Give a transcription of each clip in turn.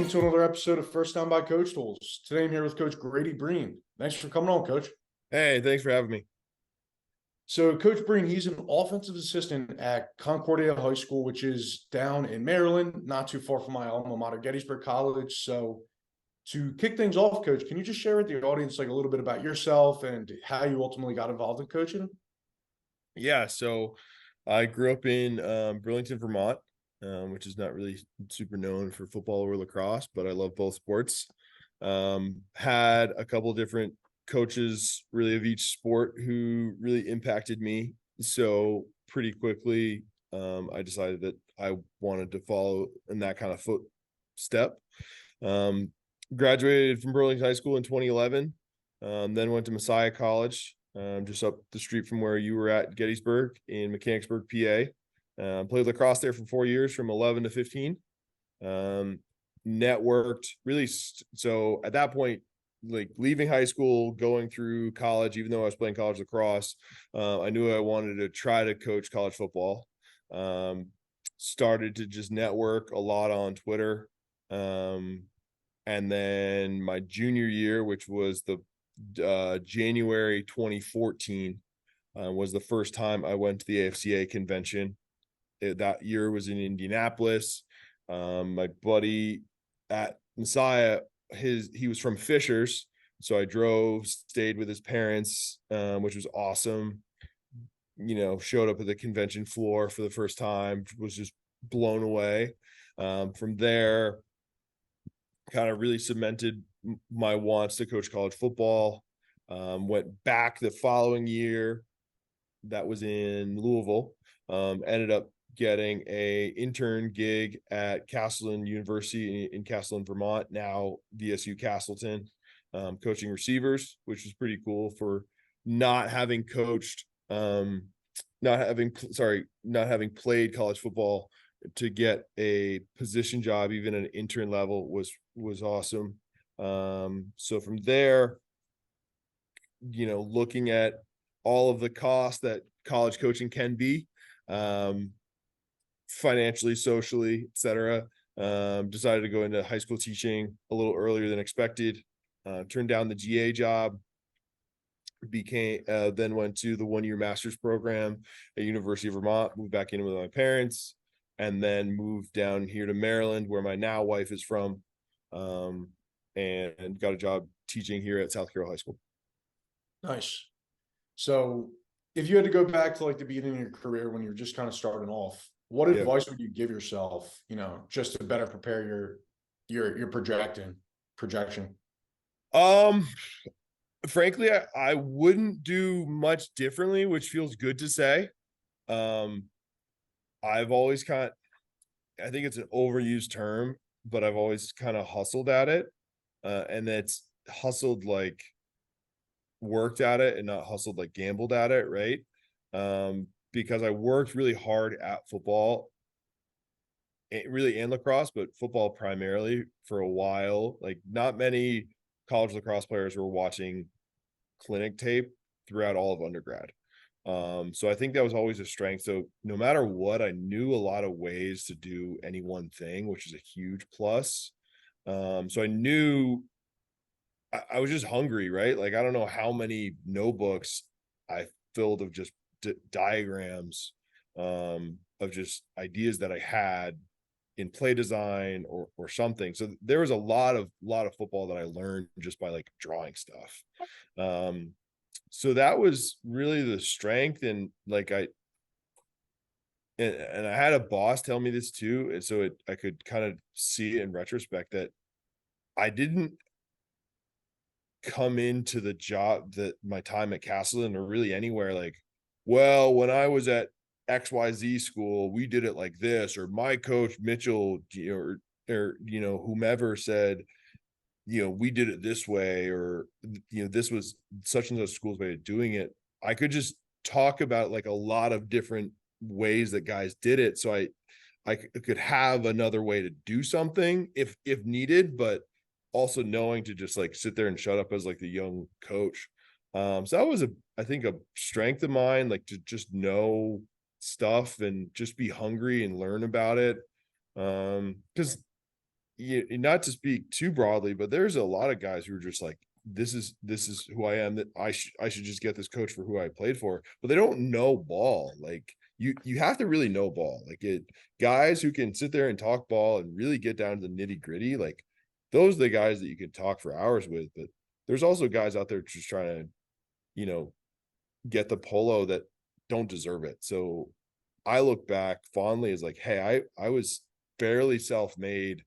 Welcome to another episode of First Down by CoachTools. Today I'm here with Coach Grady Breen. Thanks for coming on, Coach. Hey, thanks for having me. So Coach Breen, he's an offensive assistant at Concordia High School, which is down in Maryland, not too far from my alma mater, Gettysburg College. So to kick things off, Coach, can you just share with the audience like a little bit about yourself and how you ultimately got involved in coaching? Yeah, so I grew up in Burlington, Vermont, which is not really super known for football or lacrosse, but I love both sports. Had a couple different coaches really of each sport who really impacted me. So pretty quickly, I decided that I wanted to follow in that kind of footstep. Graduated from Burlington High School in 2011, then went to Messiah College, just up the street from where you were at, Gettysburg in Mechanicsburg, PA. Played lacrosse there for 4 years from 11 to 15. Networked really. So at that point, like leaving high school, going through college, even though I was playing college lacrosse, I knew I wanted to try to coach college football. Started to just network a lot on Twitter. And then my junior year, which was the January 2014, was the first time I went to the AFCA convention. That year was in Indianapolis. My buddy at Messiah, he was from Fishers, so I drove, stayed with his parents, which was awesome. Showed up at the convention floor for the first time, was just blown away. From there, kind of really cemented my wants to coach college football. Went back the following year. That was in Louisville. Ended up getting a intern gig at Castleton University in Castleton, Vermont, now VSU Castleton, coaching receivers, which was pretty cool for not having coached, not having played college football. To get a position job, even at an intern level, was awesome. So from there, looking at all of the costs that college coaching can be, financially, socially, etc., decided to go into high school teaching a little earlier than expected. Turned down the GA job. Then went to the 1-year master's program at University of Vermont. Moved back in with my parents. And then moved down here to Maryland, where my now wife is from, and got a job teaching here at South Carroll High School. Nice. So if you had to go back to like the beginning of your career when you're just kind of starting off, what advice would you give yourself, just to better prepare your projection? Frankly, I wouldn't do much differently, which feels good to say. I've always I think it's an overused term, but I've always kind of hustled at it. And that's hustled like worked at it and not hustled like gambled at it, right? Because I worked really hard at football, really, and lacrosse, but football primarily for a while. Like not many college lacrosse players were watching clinic tape throughout all of undergrad. So I think that was always a strength. So no matter what, I knew a lot of ways to do any one thing, which is a huge plus. So I knew I was just hungry, right? Like, I don't know how many notebooks I filled of just diagrams, of just ideas that I had in play design or something. So there was a lot of football that I learned just by like drawing stuff. So that was really the strength. And like I had a boss tell me this too. And so I could kind of see it in retrospect that I didn't come into the job, that my time at Castleton or really anywhere, like, well, when I was at XYZ school, we did it like this, or my coach Mitchell, or whomever said, we did it this way, or, this was such and such school's way of doing it. I could just talk about like a lot of different ways that guys did it. So I could have another way to do something if needed, but also knowing to just like sit there and shut up as like the young coach. So that was I think a strength of mine, like to just know stuff and just be hungry and learn about it. Because not to speak too broadly, but there's a lot of guys who are just like, this is who I am, that I should just get this coach for who I played for, but they don't know ball. Like you have to really know ball. Like guys who can sit there and talk ball and really get down to the nitty gritty, like those are the guys that you can talk for hours with. But there's also guys out there just trying to, get the polo that don't deserve it. So I look back fondly as like, hey, I was fairly self-made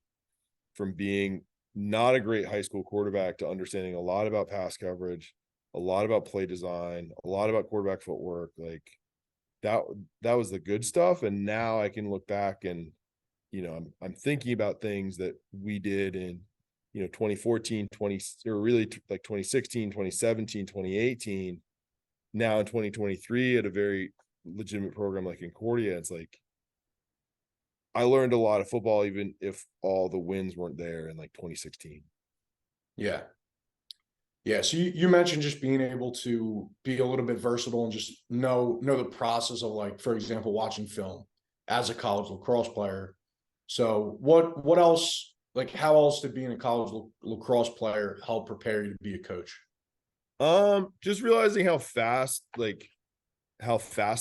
from being not a great high school quarterback to understanding a lot about pass coverage, a lot about play design, a lot about quarterback footwork. Like that was the good stuff. And now I can look back and, I'm thinking about things that we did in, 2014, or really like 2016, 2017, 2018. Now in 2023 at a very legitimate program like Concordia, it's like I learned a lot of football, even if all the wins weren't there in like 2016. Yeah. Yeah. So you mentioned just being able to be a little bit versatile and just know the process of, like, for example, watching film as a college lacrosse player. So what else, like, how else did being a college lacrosse player help prepare you to be a coach? Just realizing how fast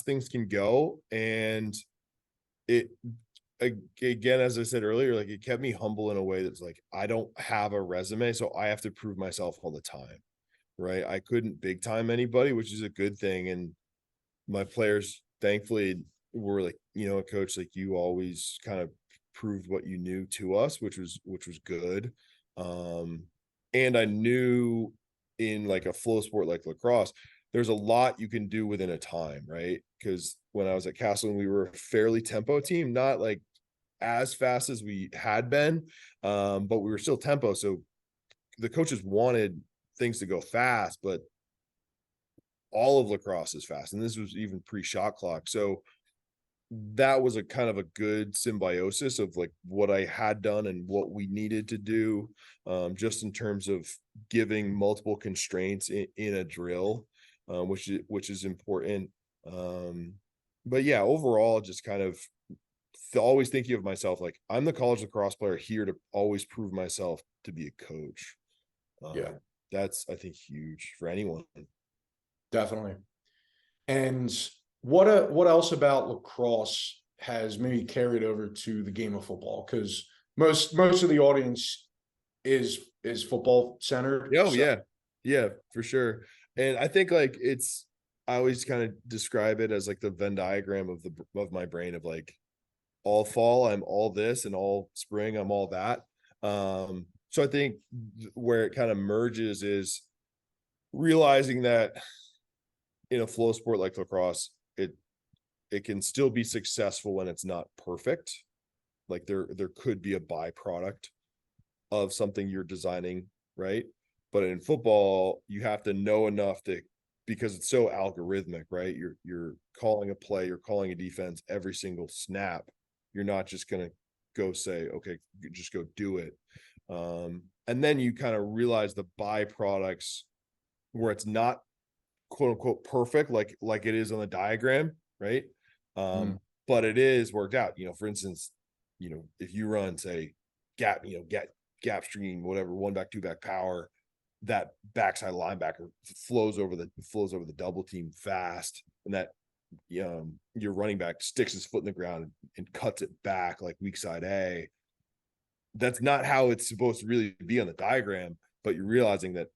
things can go. And it, again, as I said earlier, like it kept me humble in a way that's like, I don't have a resume, so I have to prove myself all the time. Right. I couldn't big time anybody, which is a good thing. And my players thankfully were like, coach, like you always kind of proved what you knew to us, which was good. And I knew in like a flow sport like lacrosse, there's a lot you can do within a time, right? Because when I was at Castleton, we were a fairly tempo team, not like as fast as we had been, but we were still tempo. So the coaches wanted things to go fast, but all of lacrosse is fast. And this was even pre-shot clock. So that was a kind of a good symbiosis of like what I had done and what we needed to do, just in terms of giving multiple constraints in a drill, which is important. But yeah, overall, just kind of always thinking of myself like I'm the college lacrosse player here to always prove myself to be a coach. Yeah, That's, I think, huge for anyone. definitely. And what else about lacrosse has maybe carried over to the game of football? Because most of the audience is football centered. Oh So yeah, for sure. And I think like I always kind of describe it as like the Venn diagram of my brain of like all fall I'm all this and all spring I'm all that. So I think where it kind of merges is realizing that in a flow sport like lacrosse, it can still be successful when it's not perfect. Like there could be a byproduct of something you're designing, right? But in football, you have to know enough to, because it's so algorithmic, right? You're calling a play, you're calling a defense every single snap. You're not just gonna go say, okay, just go do it. And then you kind of realize the byproducts where it's not quote unquote perfect, like it is on the diagram, right? mm, But it is worked out. For instance, if you run, say, gap stream, whatever, one back, two back power, that backside linebacker flows over the double team fast, and that your running back sticks his foot in the ground and cuts it back like weak side A. That's not how it's supposed to really be on the diagram, but you're realizing that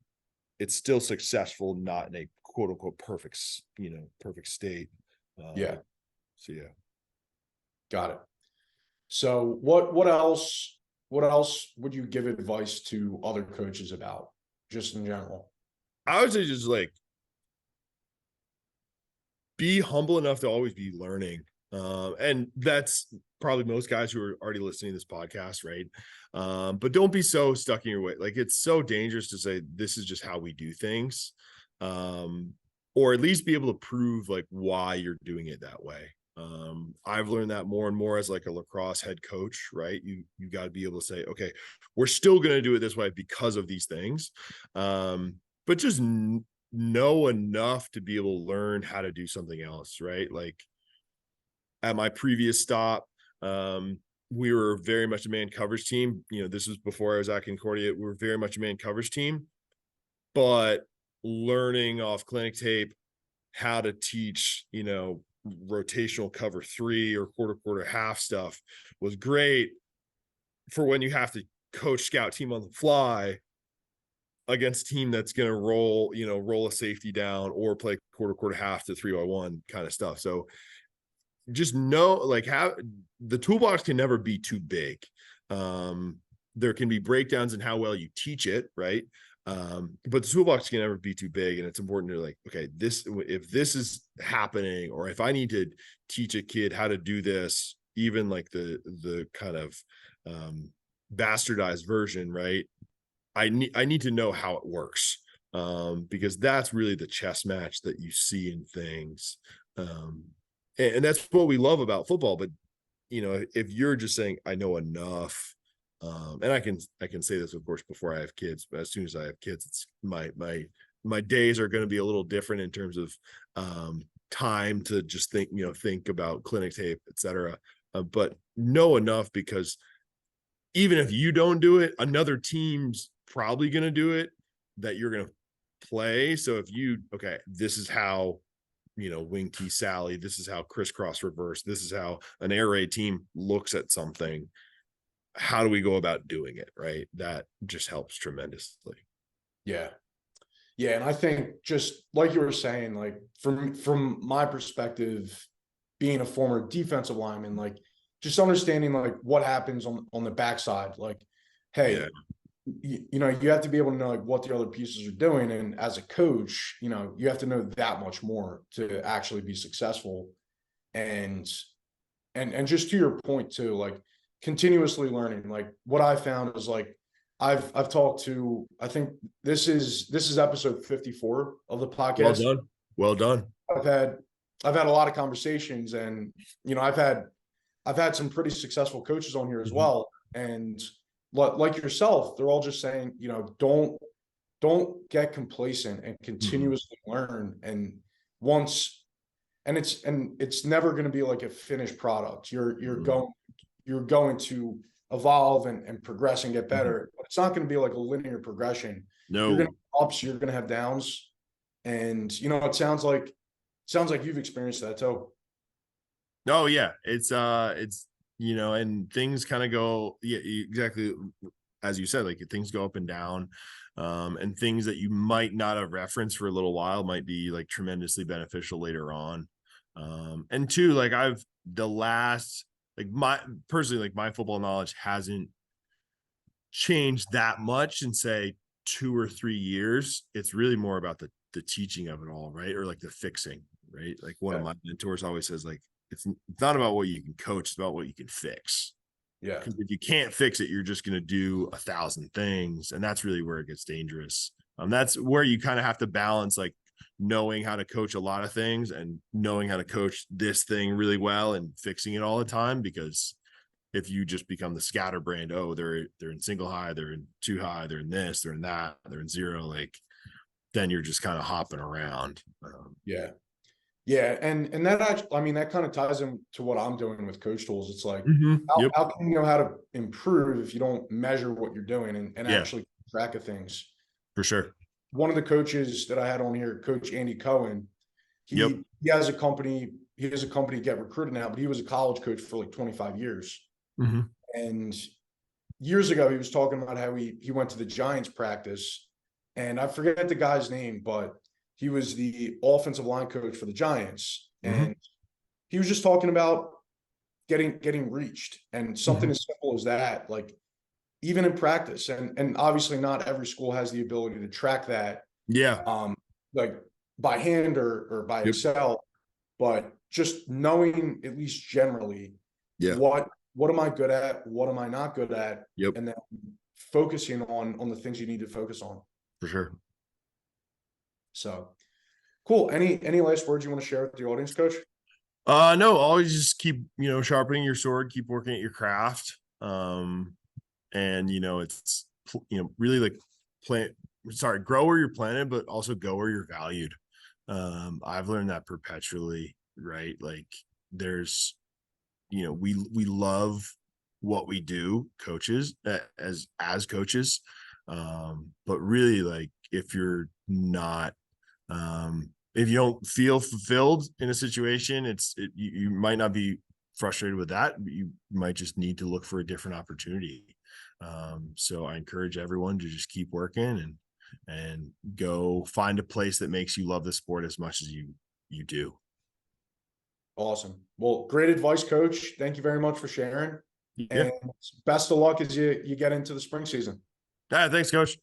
it's still successful, not in a quote unquote perfect state. yeah, So yeah. got it. So what else would you give advice to other coaches about, just in general? I would say just like be humble enough to always be learning. And that's probably most guys who are already listening to this podcast, right? But don't be so stuck in your way. Like it's so dangerous to say this is just how we do things. Or at least be able to prove like why you're doing it that way. I've learned that more and more as like a lacrosse head coach, right? You got to be able to say, okay, we're still going to do it this way because of these things. But just know enough to be able to learn how to do something else, right? Like at my previous stop, we were very much a man coverage team. This was before I was at Concordia. We were very much a man coverage team, but learning off clinic tape how to teach, rotational cover 3 or quarter half stuff was great for when you have to coach scout team on the fly against a team that's going to roll a safety down or play quarter half to 3-by-1 kind of stuff. So just know, like, how the toolbox can never be too big. There can be breakdowns in how well you teach it, right? But the toolbox can never be too big, and it's important to, like, okay, if this is happening, or if I need to teach a kid how to do this, even like the kind of bastardized version, right? I need to know how it works, because that's really the chess match that you see in things. And that's what we love about football. But if you're just saying I know enough, and I can say this, of course, before I have kids, but as soon as I have kids, it's my days are going to be a little different in terms of time to just think about clinic tape, etc. But know enough, because even if you don't do it, another team's probably going to do it that you're going to play. So if this is how, wing T Sally, this is how crisscross reverse, this is how an air raid team looks at something. How do we go about doing it? Right. That just helps tremendously. Yeah. Yeah. And I think, just like you were saying, like, from my perspective, being a former defensive lineman, like, just understanding, like, what happens on the backside, like, hey, Yeah. You have to be able to know, like, what the other pieces are doing. And as a coach, you have to know that much more to actually be successful. And just to your point too, like, continuously learning. Like, what I found is, like, I've talked to, I think this is episode 54 of the podcast. Well done. I've had a lot of conversations, and I've had some pretty successful coaches on here as well. And like yourself, they're all just saying, don't get complacent and continuously learn. And it's never going to be like a finished product. You're going to evolve and progress and get better. But it's not going to be like a linear progression. No. You're going to have ups, you're going to have downs. And it sounds like you've experienced that too. Oh yeah, it's and things kind of go, yeah, exactly as you said, like, things go up and down, and things that you might not have referenced for a little while might be, like, tremendously beneficial later on. And two, like, my football knowledge hasn't changed that much in, say, 2 or 3 years. It's really more about the teaching of it all, right? Or like the fixing, right? Like, one of my mentors always says, like, it's not about what you can coach, it's about what you can fix. Yeah. Because if you can't fix it, you're just going to do 1,000 things. And that's really where it gets dangerous. That's where you kind of have to balance, like, knowing how to coach a lot of things and knowing how to coach this thing really well and fixing it all the time. Because if you just become the scatterbrained, they're in single high, they're in 2 high, they're in this, they're in that, they're in 0, like, then you're just kind of hopping around. Yeah. Yeah. And that actually, I mean, that kind of ties into what I'm doing with CoachTools. It's like, how can you know how to improve if you don't measure what you're doing and actually keep track of things? For sure. One of the coaches that I had on here, Coach Andy Cohen, he has a company, Get Recruited now, but he was a college coach for like 25 years. And years ago, he was talking about how he went to the Giants practice, and I forget the guy's name, but he was the offensive line coach for the Giants. And he was just talking about getting reached, and something as simple as that, like, even in practice. And obviously not every school has the ability to track that. Like, by hand or by Excel, but just knowing, at least generally, what am I good at? What am I not good at? And then focusing on the things you need to focus on. For sure. So cool. Any last words you want to share with the audience, Coach? No, always just keep, sharpening your sword, keep working at your craft. And it's, really, like, grow where you're planted, but also go where you're valued. I've learned that perpetually, right? Like, there's, we love what we do, coaches, as coaches. But really, like, if you're not, if you don't feel fulfilled in a situation, you might not be frustrated with that. You might just need to look for a different opportunity. So I encourage everyone to just keep working and go find a place that makes you love the sport as much as you do. Awesome. Well, great advice, Coach. Thank you very much for sharing. Yeah. And best of luck as you get into the spring season. Thanks, Coach.